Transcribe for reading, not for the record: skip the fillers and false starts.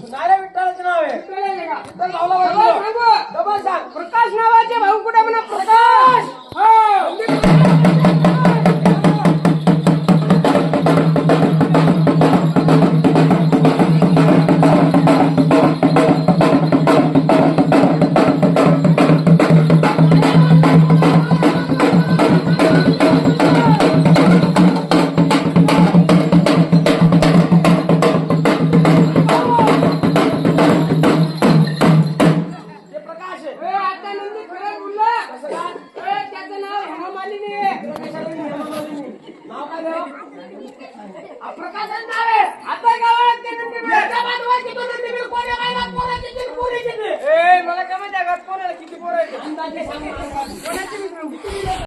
नारे विठ्ठलाचं नाव आहे. विठ्ठल भाऊला सांगू डबल सांग. प्रकाश नावाचे भाऊ कुठे म्हणा प्रकाश ते प्रकाश आहे. ए, आता नंदी खरं बोलला ए, त्याचं नाव हेमामालिनी आहे. नाव काय देवा? प्रकाशाचं नाव आहे आता गावात ते नंदी मिळालं. ए मला काय माहिती आहे का कोणाला किती पोरं आहेत? अंदाजे सांग. कोणाची मित्र?